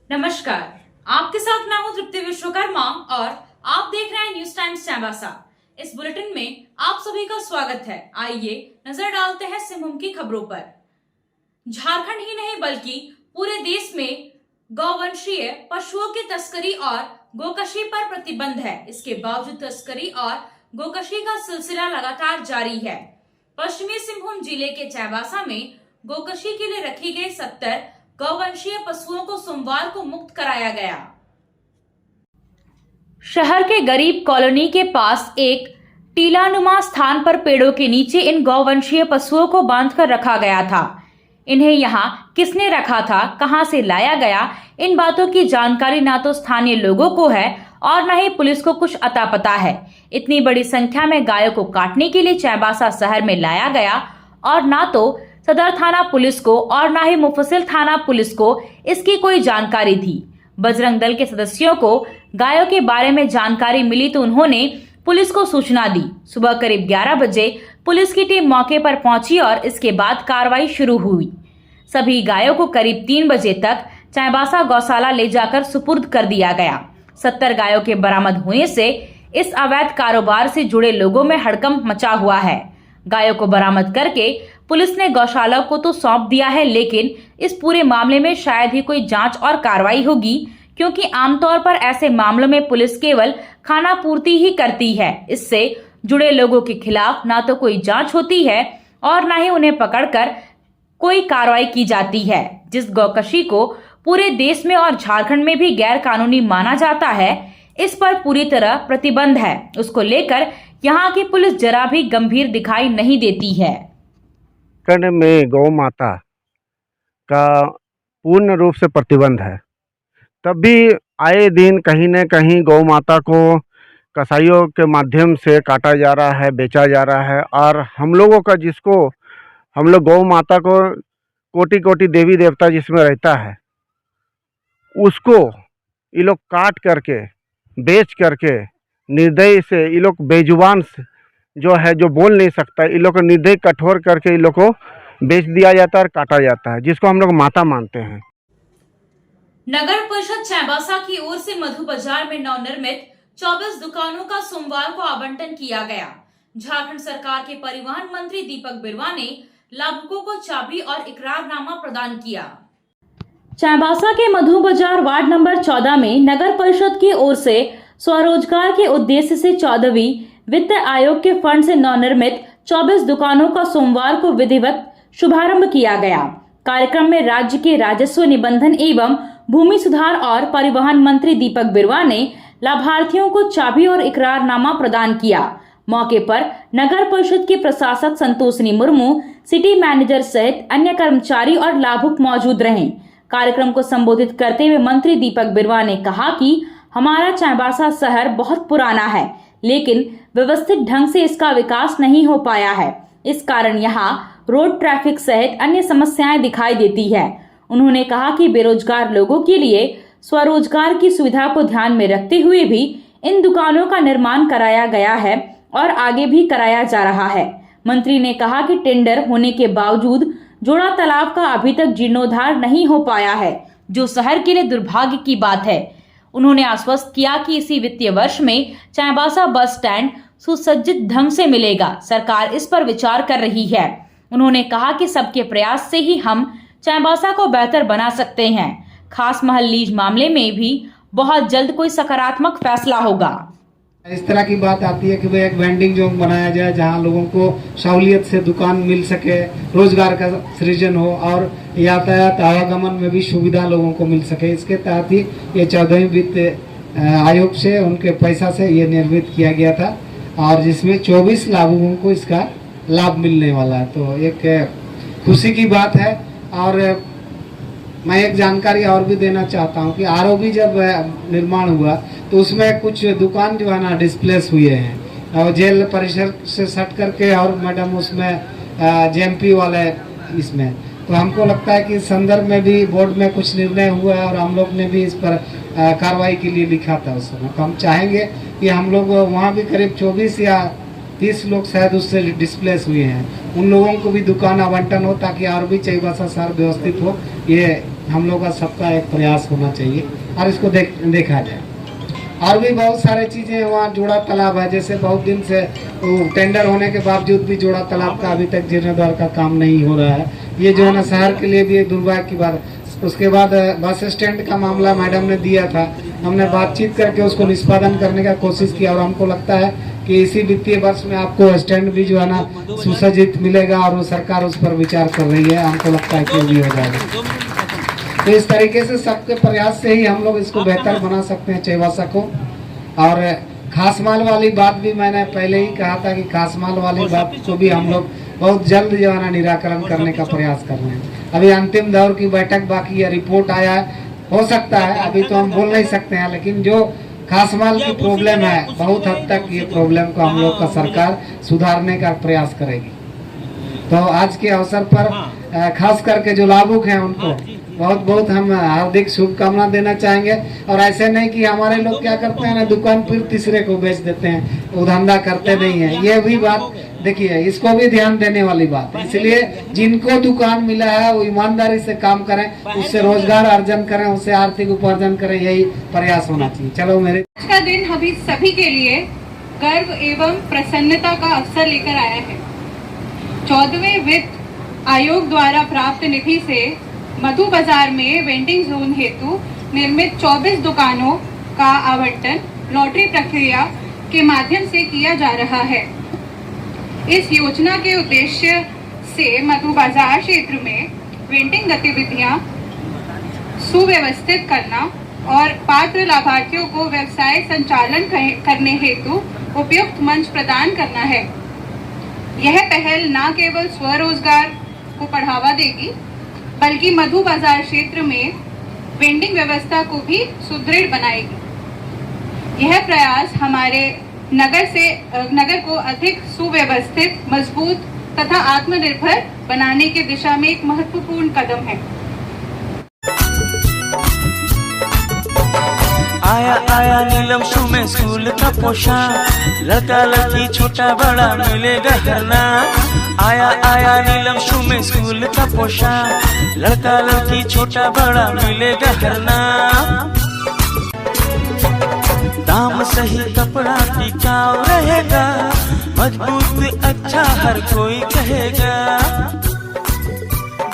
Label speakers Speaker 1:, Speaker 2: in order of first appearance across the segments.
Speaker 1: नमस्कार, आपके साथ मैं हूं तृप्ति विश्वकर्मा और आप देख रहे हैं न्यूज टाइम्स चाईबासा। इस बुलेटिन में आप सभी का स्वागत है। आइए नजर डालते हैं सिंहभूम की खबरों पर। झारखंड ही नहीं बल्कि पूरे देश में गौवंशीय पशुओं की तस्करी और गोकशी पर प्रतिबंध है। इसके बावजूद तस्करी और गोकशी का सिलसिला लगातार जारी है। पश्चिमी सिंहभूम जिले के चाईबासा में गोकशी के लिए रखी गई 70 गौवंशीय पशुओं को सोमवार को मुक्त कराया गया। शहर के गरीब कॉलोनी के पास एक टीलानुमा स्थान पर पेड़ों के नीचे इन गौवंशीय पशुओं को बांधकर रखा गया था। इन्हें यहाँ किसने रखा था, कहां से लाया गया, इन बातों की जानकारी ना तो स्थानीय लोगों को है और न ही पुलिस को कुछ अता पता है। इतनी बड़ी संख्या में गायों को काटने के लिए चाईबासा शहर में लाया गया और ना तो सदर थाना पुलिस को और ना ही मुफस्सिल थाना पुलिस को इसकी कोई जानकारी थी। बजरंग दल के सदस्यों को गायों के बारे में जानकारी मिली तो उन्होंने पुलिस को सूचना दी। सुबह करीब 11 बजे पुलिस की टीम मौके पर पहुंची और इसके बाद कार्रवाई शुरू हुई। सभी गायों को करीब 3 बजे तक चाईबासा गौशाला ले जाकर सुपुर्द कर दिया गया। 70 गायों के बरामद होने से इस अवैध कारोबार से जुड़े लोगों में हड़कंप मचा हुआ है। गायों को बरामद करके पुलिस ने गौशाला को तो सौंप दिया है, लेकिन इस पूरे मामले में शायद ही कोई जांच और कार्रवाई होगी, क्योंकि आमतौर पर ऐसे मामलों में पुलिस केवल खाना पूर्ति ही करती है। इससे जुड़े लोगों के खिलाफ ना तो कोई जांच होती है और ना ही उन्हें पकड़कर कोई कार्रवाई की जाती है। जिस गौकशी को पूरे देश में और झारखंड में भी गैर कानूनी माना जाता है, इस पर पूरी तरह प्रतिबंध है। उसको लेकर यहाँ की पुलिस जरा भी गंभीर दिखाई नहीं देती है।
Speaker 2: झारखंड में गौ माता का पूर्ण रूप से प्रतिबंध है, तब भी आए दिन कहीं न कहीं गौ माता को कसाईयों के माध्यम से काटा जा रहा है, बेचा जा रहा है। और हम लोगों का हम लोग गौ माता को कोटि कोटि देवी देवता जिसमें रहता है, उसको ये लोग काट करके बेच करके निर्दयी से ये लोग बेजुबान जो है, जो बोल नहीं सकता, इन लोग को निर्दयी कठोर करके इन लोग को बेच दिया जाता है और काटा जाता है, जिसको हम लोग माता मानते हैं।
Speaker 1: नगर परिषद चाईबासा की ओर से मधु बाजार में नवनिर्मित 24 दुकानों का सोमवार को आवंटन किया गया। झारखंड सरकार के परिवहन मंत्री दीपक बिरुवा ने लाभुकों को चाबी और इकरारनामा प्रदान किया। चाईबासा के मधु बाजार वार्ड नंबर 14 में नगर परिषद की ओर से स्वरोजगार के उद्देश्य से 14वीं वित्त आयोग के फंड से नवनिर्मित 24 दुकानों का सोमवार को विधिवत शुभारंभ किया गया। कार्यक्रम में राज्य के राजस्व निबंधन एवं भूमि सुधार और परिवहन मंत्री दीपक बिरुवा ने लाभार्थियों को चाबी और इकरारनामा प्रदान किया। मौके पर नगर परिषद के प्रशासक संतोषनी मुर्मू, सिटी मैनेजर सहित अन्य कर्मचारी और लाभुक मौजूद रहे। कार्यक्रम को संबोधित करते हुए मंत्री दीपक बिरुवा ने कहा कि हमारा चाईबासा शहर बहुत पुराना है, लेकिन व्यवस्थित ढंग से इसका विकास नहीं हो पाया है। इस कारण यहाँ रोड ट्रैफिक सहित अन्य समस्याएं दिखाई देती है। उन्होंने कहा कि बेरोजगार लोगों के लिए स्वरोजगार की सुविधा को ध्यान में रखते हुए भी इन दुकानों का निर्माण कराया गया है और आगे भी कराया जा रहा है। मंत्री ने कहा कि टेंडर होने के बावजूद जोड़ा तालाब का अभी तक जीर्णोद्धार नहीं हो पाया है, जो शहर के लिए दुर्भाग्य की बात है। उन्होंने आश्वस्त किया कि इसी वित्तीय वर्ष में चाईबासा बस स्टैंड सुसज्जित ढंग से मिलेगा। सरकार इस पर विचार कर रही है। उन्होंने कहा कि सबके प्रयास से ही हम चाईबासा को बेहतर बना सकते हैं। खास महल लीज मामले में भी बहुत जल्द कोई सकारात्मक फैसला होगा।
Speaker 3: इस तरह की बात आती है कि भाई एक वेंडिंग जोन बनाया जाए, जहां लोगों को सहूलियत से दुकान मिल सके, रोजगार का सृजन हो और यातायात आवागमन में भी सुविधा लोगों को मिल सके। इसके तहत ही ये 14वीं वित्त आयोग से उनके पैसा से ये निर्मित किया गया था और जिसमें 24 लाभुकों को इसका लाभ मिलने वाला है। तो एक खुशी की बात है। और मैं एक जानकारी और भी देना चाहता हूँ कि आरओबी जब निर्माण हुआ तो उसमें कुछ दुकान जो है ना डिस्प्लेस हुए हैं और जेल परिसर से सट करके, और मैडम उसमें जेएमपी वाले इसमें। तो हमको लगता है कि इस संदर्भ में भी बोर्ड में कुछ निर्णय हुआ है और हम लोग ने भी इस पर कार्रवाई के लिए लिखा था उस समय। तो हम चाहेंगे कि हम लोग वहाँ भी करीब 24 या 30 लोग शायद उससे डिस्प्लेस हुए हैं, उन लोगों को भी दुकान आवंटन हो ताकि और भी चाईबासा शहर व्यवस्थित हो। ये हम लोग का सबका एक प्रयास होना चाहिए और इसको देखा जाए। और भी बहुत सारे चीज़ें वहाँ जोड़ा तालाब है, जैसे बहुत दिन से टेंडर होने के बावजूद भी जोड़ा तालाब का अभी तक जीर्णोद्धार का काम नहीं हो रहा है। ये जो है ना शहर के लिए भी एक दुर्भाग्य की बात। उसके बाद बस स्टैंड का मामला मैडम ने दिया था, हमने बातचीत करके उसको निष्पादन करने का कोशिश किया और हमको लगता है कि इसी वित्तीय वर्ष में आपको स्टैंड भी जो है ना सुसज्जित मिलेगा और वो सरकार उस पर विचार कर रही है। हमको लगता है कि वो भी हो जाएगा। तो इस तरीके से सबके प्रयास से ही हम लोग इसको बेहतर बना सकते हैं चाईबासा को। और खास माल वाली बात भी मैंने पहले ही कहा था कि खास माल वाली बात को भी हम लोग बहुत जल्द जो है ना निराकरण करने का प्रयास कर रहे हैं। अभी अंतिम दौर की बैठक बाकी है, रिपोर्ट आया है, हो सकता है अभी तो हम बोल नहीं सकते हैं, लेकिन जो खास माल की प्रॉब्लम है बहुत हद तक ये प्रॉब्लम को हम लोग का सरकार सुधारने का प्रयास करेगी। तो आज के अवसर पर खास करके जो लाभुक हैं उनको बहुत बहुत हम हार्दिक शुभकामना देना चाहेंगे। और ऐसे नहीं कि हमारे लोग क्या करते हैं ना, दुकान फिर तीसरे को बेच देते हैं, वो धंधा करते नहीं है। ये भी बात देखिए, इसको भी ध्यान देने वाली बात है। इसलिए जिनको दुकान मिला है वो ईमानदारी से काम करें, उससे रोजगार अर्जन करें, उससे आर्थिक उपार्जन करें, यही प्रयास होना चाहिए। चलो मेरे
Speaker 4: आज का दिन हम सभी के लिए गर्व एवं प्रसन्नता का अवसर लेकर आया है। 14वें वित्त आयोग द्वारा प्राप्त निधि से मधु बाजार में वेंडिंग जोन हेतु निर्मित 24 दुकानों का आवंटन लॉटरी प्रक्रिया के माध्यम से किया जा रहा है। इस योजना के उद्देश्य से मधु बाजार क्षेत्र में वेंडिंग गतिविधियां सुव्यवस्थित करना और पात्र लाभार्थियों को व्यवसाय संचालन करने हेतु उपयुक्त मंच प्रदान करना है। यह पहल न केवल स्वरोजगार को बढ़ावा देगी बल्कि मधु बाजार क्षेत्र में वेंडिंग व्यवस्था को भी सुदृढ़ बनाएगी। यह प्रयास हमारे नगर को अधिक सुव्यवस्थित, मजबूत तथा आत्मनिर्भर बनाने की दिशा में एक महत्वपूर्ण कदम है।
Speaker 5: आया आया नीलम शू में स्कूल का पोशाक, लड़का लड़की छोटा बड़ा मिलेगा हरना। आया आया नीलम शू में स्कूल का पोशाक, लड़का लड़की छोटा बड़ा मिलेगा हरना। दाम सही कपड़ा टिकाऊ रहेगा, मजबूत अच्छा हर कोई कहेगा।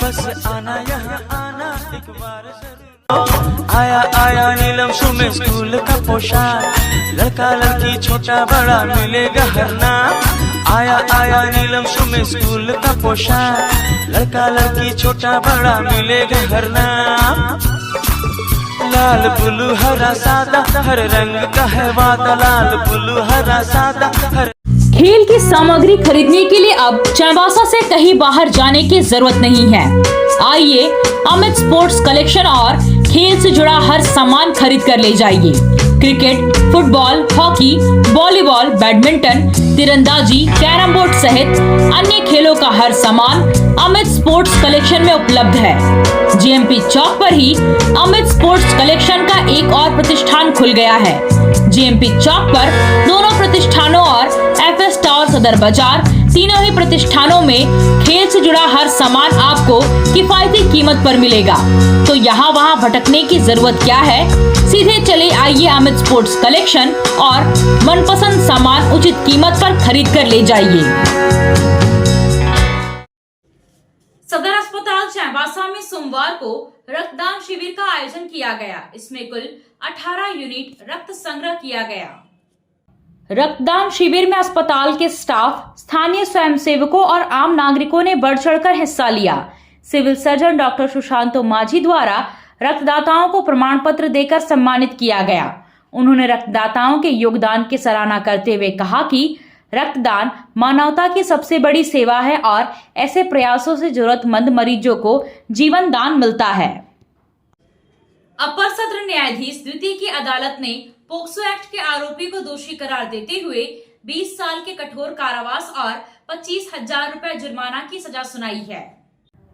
Speaker 5: बस आना यहाँ आना एक बार जरूर। आया आया नीलम शू में स्कूल का पोशाक, लड़का लड़की छोटा बड़ा मिलेगा हरना। आया आया नीलम शू में स्कूल का पोशाक, लड़का लड़की छोटा बड़ा मिलेगा हरना। लाल ब्लू हरा सादा हर रंग का है वादा, लाल ब्लू हरा सादा हर।
Speaker 1: खेल की सामग्री खरीदने के लिए अब चाईबासा से कहीं बाहर जाने की जरूरत नहीं है। आइए अमित स्पोर्ट्स कलेक्शन और खेल से जुड़ा हर सामान खरीद कर ले जाइए। Cricket, football, hockey, volleyball, badminton, तीरंदाजी, कैरम बोर्ड सहित अन्य खेलों का हर सामान अमित स्पोर्ट्स कलेक्शन में उपलब्ध है। जीएमपी चौक पर ही अमित स्पोर्ट्स कलेक्शन का एक और प्रतिष्ठान खुल गया है। जीएमपी चौक पर दोनों प्रतिष्ठानों और एफएस टावर सदर बाजार तीनों ही प्रतिष्ठानों में खेल से जुड़ा हर सामान आपको किफायती कीमत पर मिलेगा। तो यहाँ वहाँ भटकने की जरूरत क्या है, सीधे चले आइए अमित स्पोर्ट्स कलेक्शन और मनपसंद सामान उचित कीमत पर खरीद कर ले जाइए। सदर अस्पताल चाईबासा में सोमवार को रक्तदान शिविर का आयोजन किया गया। इसमें कुल 18 यूनिट रक्त संग्रह किया गया। रक्तदान शिविर में अस्पताल के स्टाफ, स्थानीय स्वयंसेवकों और आम नागरिकों ने बढ़ चढ़कर हिस्सा लिया। सिविल सर्जन डॉक्टर सुशांतो माझी द्वारा रक्तदाताओं को प्रमाण पत्र देकर सम्मानित किया गया। उन्होंने रक्तदाताओं के योगदान की सराहना करते हुए कहा कि रक्तदान मानवता की सबसे बड़ी सेवा है और ऐसे प्रयासों से जरूरतमंद मरीजों को जीवन दान मिलता है। अपर सत्र न्यायाधीश द्वितीय की अदालत ने पोक्सो एक्ट के आरोपी को दोषी करार देते हुए 20 साल के कठोर कारावास और 25,000 रुपए जुर्माना की सजा सुनाई है।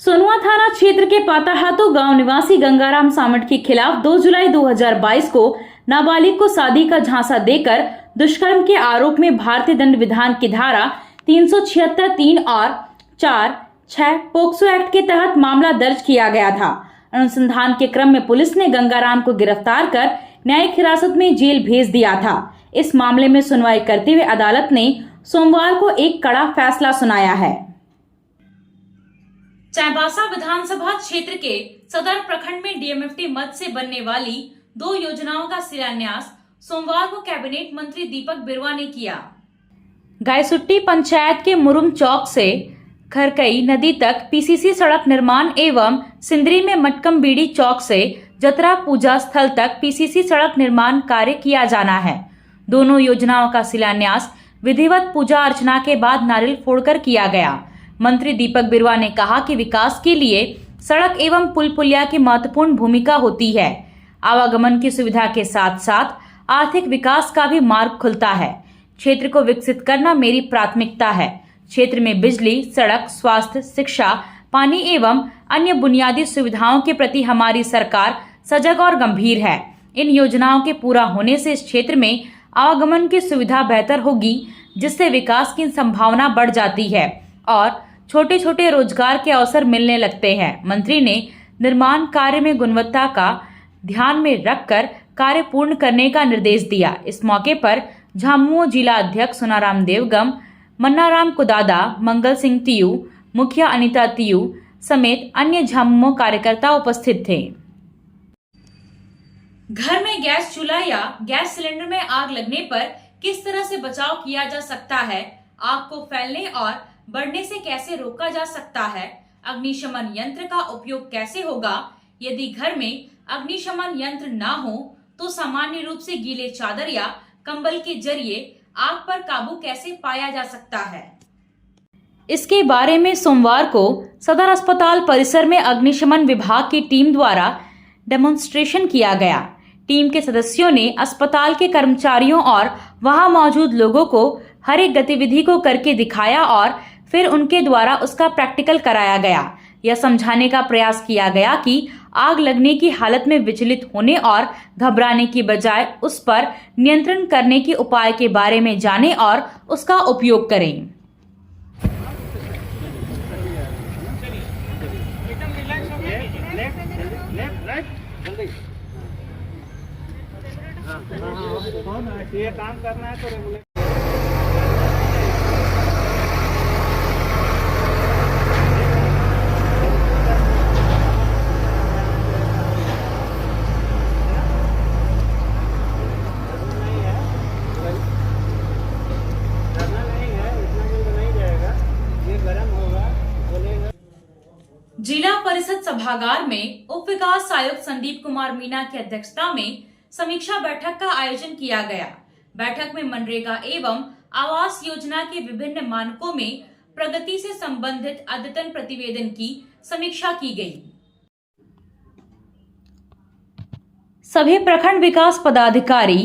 Speaker 1: सोनुआ थाना क्षेत्र के पाताहातू गांव निवासी गंगाराम सामट के खिलाफ 2 जुलाई 2022 को नाबालिग को शादी का झांसा देकर दुष्कर्म के आरोप में भारतीय दंड विधान की धारा 376(3) और 4, 6 पोक्सो एक्ट के तहत मामला दर्ज किया गया था। अनुसंधान के क्रम में पुलिस ने गंगाराम को गिरफ्तार कर न्यायिक हिरासत में जेल भेज दिया था। इस मामले में सुनवाई करते हुए अदालत ने सोमवार को एक कड़ा फैसला सुनाया है। चाईबासा विधानसभा क्षेत्र के सदर प्रखंड में डीएमएफटी मद से बनने वाली 2 योजनाओं का शिलान्यास सोमवार को कैबिनेट मंत्री दीपक बिरुवा ने किया। गायसुट्टी पंचायत के मुरुम चौक से खरकई नदी तक पीसीसी सड़क निर्माण एवं सिंदरी में मटकम बीड़ी चौक से जतरा पूजा स्थल तक पीसीसी सड़क निर्माण कार्य किया जाना है। दोनों योजनाओं का शिलान्यास विधिवत पूजा अर्चना के बाद नारियल फोड़कर किया गया। मंत्री दीपक बिरुवा ने कहा कि विकास के लिए सड़क एवं पुल पुलिया की महत्वपूर्ण भूमिका होती है। आवागमन की सुविधा के साथ साथ आर्थिक विकास का भी मार्ग खुलता है। क्षेत्र को विकसित करना मेरी प्राथमिकता है। क्षेत्र में बिजली, सड़क, स्वास्थ्य, शिक्षा, पानी एवं अन्य बुनियादी सुविधाओं के प्रति हमारी सरकार सजग और गंभीर है। इन योजनाओं के पूरा होने से इस क्षेत्र में आवागमन की सुविधा बेहतर होगी, जिससे विकास की संभावना बढ़ जाती है और छोटे छोटे रोजगार के अवसर मिलने लगते हैं। मंत्री ने निर्माण कार्य में गुणवत्ता का ध्यान में रखकर कार्य पूर्ण करने का निर्देश दिया। इस मौके पर झामुमो जिला अध्यक्ष सोनाराम देवगम, मन्नाराम कुदादा, मंगल सिंह तियू, मुखिया अनिता तियू समेत अन्य झामुमो कार्यकर्ता उपस्थित थे। घर में गैस चूल्हा या गैस सिलेंडर में आग लगने पर किस तरह से बचाव किया जा सकता है, आग को फैलने और बढ़ने से कैसे रोका जा सकता है, अग्निशमन यंत्र का उपयोग कैसे होगा, यदि घर में अग्निशमन यंत्र ना हो तो सामान्य रूप से गीले चादर या कंबल के जरिए आग पर काबू कैसे पाया जा सकता है। इसके बारे में सोमवार को सदर अस्पताल परिसर में अग्निशमन विभाग की टीम द्वारा डेमोन्स्ट्रेशन किया गया। टीम के सदस्यों ने अस्पताल के कर्मचारियों और वहां मौजूद लोगों को हर एक गतिविधि को करके दिखाया और फिर उनके द्वारा उसका प्रैक्टिकल कराया गया। यह समझाने का प्रयास किया गया कि आग लगने की हालत में विचलित होने और घबराने की बजाय उस पर नियंत्रण करने के उपाय के बारे में जानें और उसका उपयोग करें।
Speaker 3: ये काम करना है तो रेगुलर
Speaker 1: जिला परिषद सभागार में उप विकास आयुक्त संदीप कुमार मीना की अध्यक्षता में समीक्षा बैठक का आयोजन किया गया। बैठक में मनरेगा एवं आवास योजना के विभिन्न मानकों में प्रगति से संबंधित अद्यतन प्रतिवेदन की समीक्षा की गई। सभी प्रखंड विकास पदाधिकारी,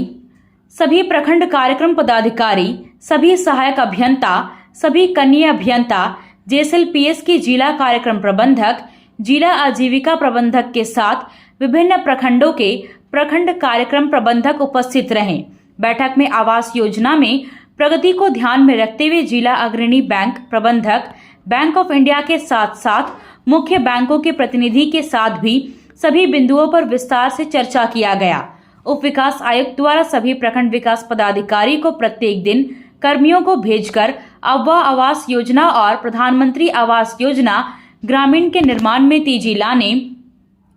Speaker 1: सभी प्रखंड कार्यक्रम पदाधिकारी, सभी सहायक अभियंता, सभी कनीय अभियंता, जेएसएलपीएस के जिला कार्यक्रम प्रबंधक, जिला आजीविका प्रबंधक के साथ विभिन्न प्रखंडों के प्रखंड कार्यक्रम प्रबंधक उपस्थित रहे। बैठक में आवास योजना में प्रगति को ध्यान में रखते हुए जिला अग्रणी बैंक प्रबंधक, बैंक ऑफ इंडिया के साथ साथ मुख्य बैंकों के प्रतिनिधि के साथ भी सभी बिंदुओं पर विस्तार से चर्चा किया गया। उप विकास आयुक्त द्वारा सभी प्रखंड विकास पदाधिकारी को प्रत्येक दिन कर्मियों को भेजकर अव्वा आवास योजना और प्रधानमंत्री आवास योजना ग्रामीण के निर्माण में तेजी लाने,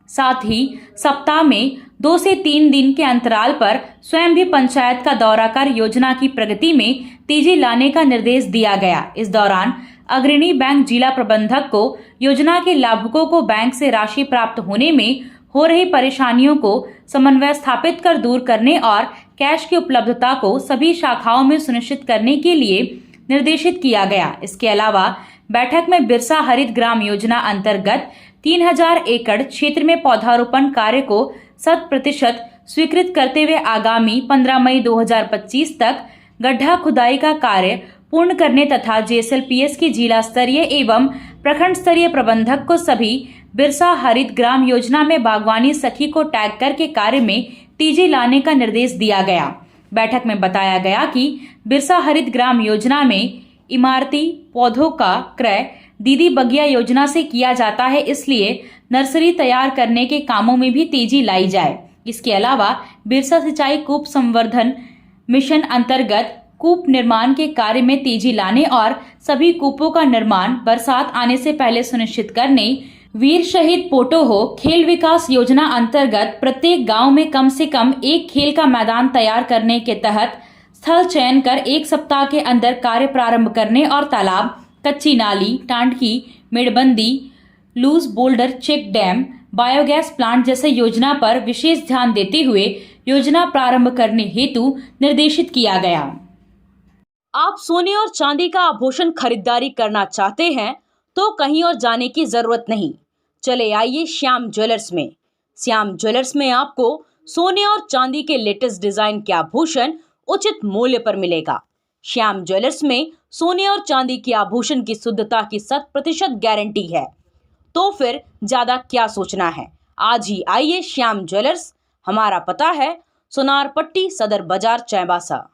Speaker 1: साथ ही सप्ताह में 2 से 3 दिन के अंतराल पर स्वयं भी पंचायत का दौरा कर योजना की प्रगति में तेजी लाने का निर्देश दिया गया। इस दौरान अग्रणी बैंक जिला प्रबंधक को योजना के लाभुकों को बैंक से राशि प्राप्त होने में हो रही परेशानियों को समन्वय स्थापित कर दूर करने और कैश की उपलब्धता को सभी शाखाओं में सुनिश्चित करने के लिए निर्देशित किया गया। इसके अलावा बैठक में बिरसा हरित ग्राम योजना अंतर्गत 3000 एकड़ क्षेत्र में पौधारोपण कार्य को 100% स्वीकृत करते हुए आगामी 15 मई 2025 तक गड्ढा खुदाई का कार्य पूर्ण करने तथा जेएसएलपीएस की जिला स्तरीय एवं प्रखंड स्तरीय प्रबंधक को सभी बिरसा हरित ग्राम योजना में बागवानी सखी को टैग करके कार्य में तेजी लाने का निर्देश दिया गया। बैठक में बताया गया कि बिरसा हरित ग्राम योजना में इमारती पौधों का क्रय दीदी बगिया योजना से किया जाता है, इसलिए नर्सरी तैयार करने के कामों में भी तेजी लाई जाए। इसके अलावा बिरसा सिंचाई कूप संवर्धन मिशन अंतर्गत कूप निर्माण के कार्य में तेजी लाने और सभी कूपों का निर्माण बरसात आने से पहले सुनिश्चित करने, वीर शहीद पोटो हो खेल विकास योजना अंतर्गत प्रत्येक गांव में कम से कम एक खेल का मैदान तैयार करने के तहत स्थल चयन कर 1 सप्ताह के अंदर कार्य प्रारंभ करने और तालाब, कच्ची नाली, टांडकी, मेड़बंदी, loose boulder check dam, biogas plant जैसे योजना पर विशेष ध्यान देते हुए योजना प्रारंभ करने हेतु निर्देशित किया गया।
Speaker 6: आप सोने और चांदी का आभूषण खरीदारी करना चाहते हैं तो कहीं और जाने की जरूरत नहीं। चले आइए श्याम ज्वेलर्स में। श्याम ज्वेलर्स में आपको सोने और चांदी के लेटेस्ट डिजाइन के आभूषण उचित मूल्य पर मिलेगा। श्याम ज्वेलर्स में सोने और चांदी के आभूषण की शुद्धता की 100% गारंटी है। तो फिर ज्यादा क्या सोचना है, आज ही आइए श्याम ज्वेलर्स। हमारा पता है सोनार पट्टी, सदर बाजार, चाईबासा।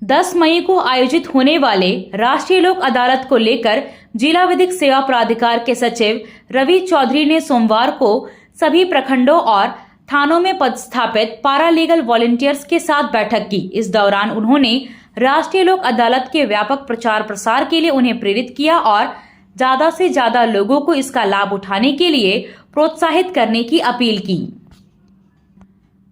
Speaker 1: दस मई को आयोजित होने वाले राष्ट्रीय लोक अदालत को लेकर जिला विधिक सेवा प्राधिकार के सचिव रवि चौधरी ने सोमवार को सभी प्रखंडों और थानों में पदस्थापित पारालीगल वॉलंटियर्स के साथ बैठक की। इस दौरान उन्होंने राष्ट्रीय लोक अदालत के व्यापक प्रचार प्रसार के लिए उन्हें प्रेरित किया और ज्यादा से ज्यादा लोगों को इसका लाभ उठाने के लिए प्रोत्साहित करने की अपील की।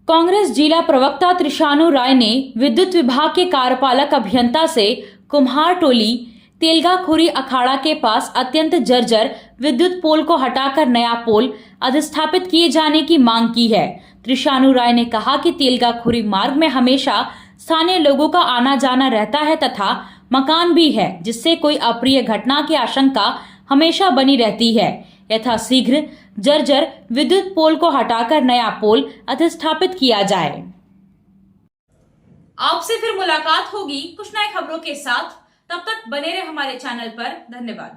Speaker 1: कांग्रेस जिला प्रवक्ता त्रिशानु राय ने विद्युत विभाग के कार्यपालक अभियंता से कुम्हार टोली तेलगाखुरी अखाड़ा के पास अत्यंत जर्जर विद्युत पोल को हटाकर नया पोल अधिस्थापित किए जाने की मांग की है। त्रिशानु राय ने कहा कि तेलगाखुरी मार्ग में हमेशा स्थानीय लोगों का आना जाना रहता है तथा मकान भी है, जिससे कोई अप्रिय घटना की आशंका हमेशा बनी रहती है। यथाशीघ्र जर्जर विद्युत पोल को हटाकर नया पोल अधिस्थापित किया जाए। आपसे फिर मुलाकात होगी कुछ नई खबरों के साथ। तब तक बने रहे हमारे चैनल पर। धन्यवाद।